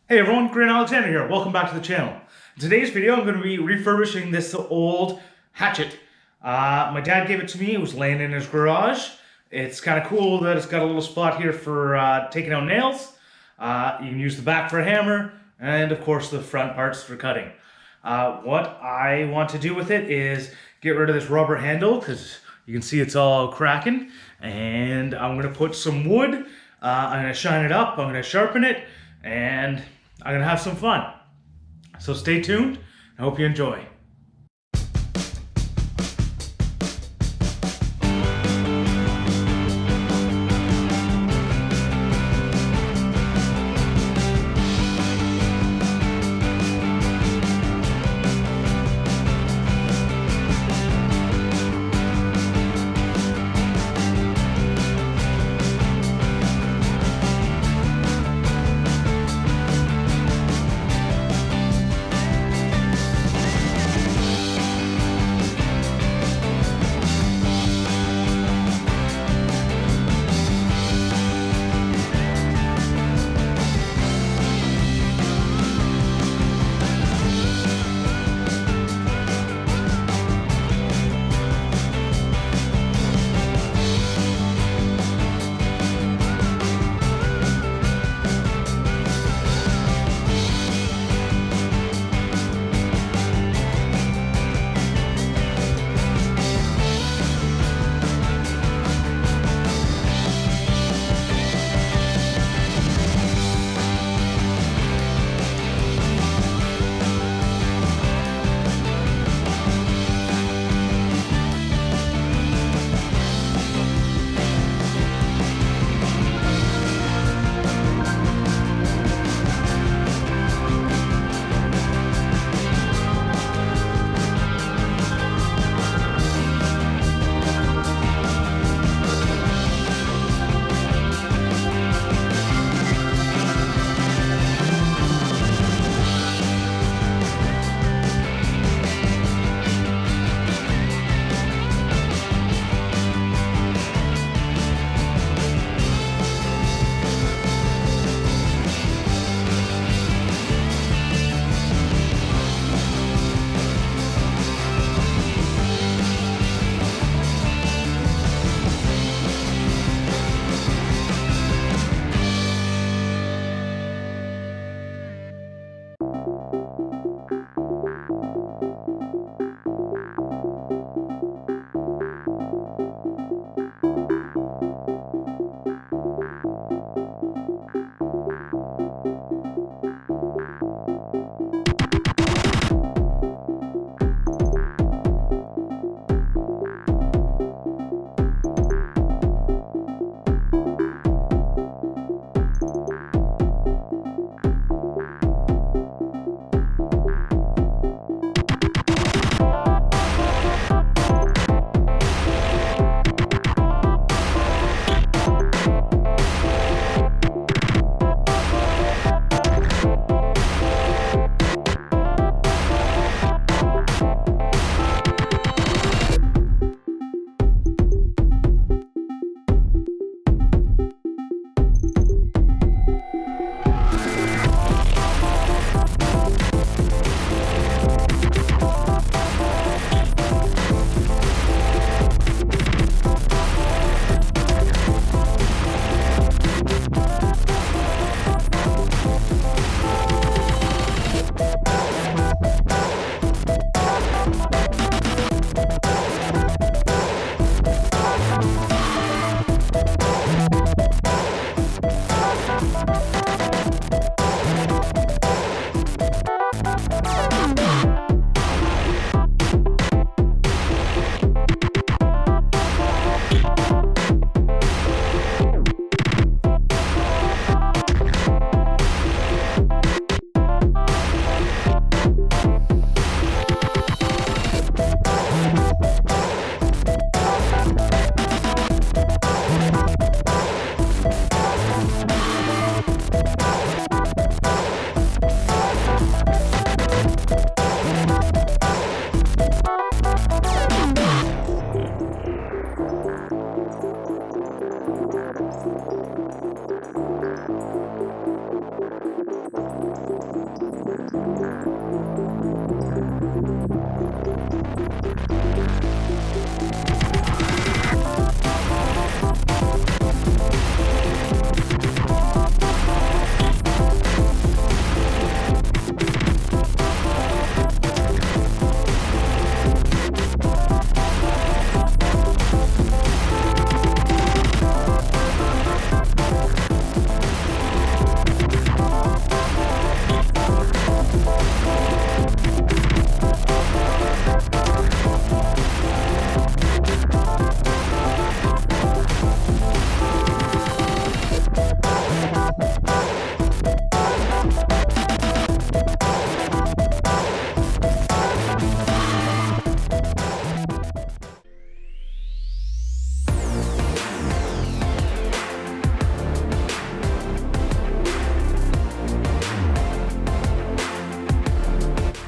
Hey everyone, Grant Alexander here. Welcome back to the channel. In today's video, I'm going to be refurbishing this old Hatchet. My dad gave it to me. It was laying in his garage. It's kind of cool that it's got a little spot here for taking out nails. You can use the back for a hammer, and of course the front parts for cutting. What I want to do with it is get rid of this rubber handle because you can see it's all cracking. And I'm going to put some wood. I'm going to shine it up. I'm going to sharpen it. And I'm going to have some fun. So stay tuned. I hope you enjoy.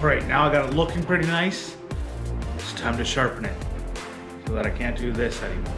All right, now I got it looking pretty nice. It's time to sharpen it so that I can't do this anymore.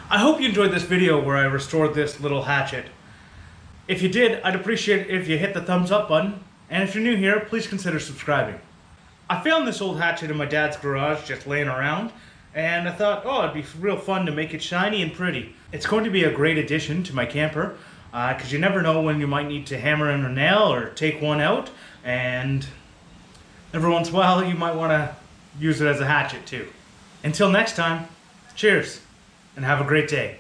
I hope you enjoyed this video where I restored this little hatchet. If you did, I'd appreciate it if you hit the thumbs up button, and if you're new here, please consider subscribing. I found this old hatchet in my dad's garage just laying around, and I thought, oh, it'd be real fun to make it shiny and pretty. It's going to be a great addition to my camper, because you never know when you might need to hammer in a nail or take one out, and every once in a while you might want to use it as a hatchet too. Until next time, cheers, and have a great day.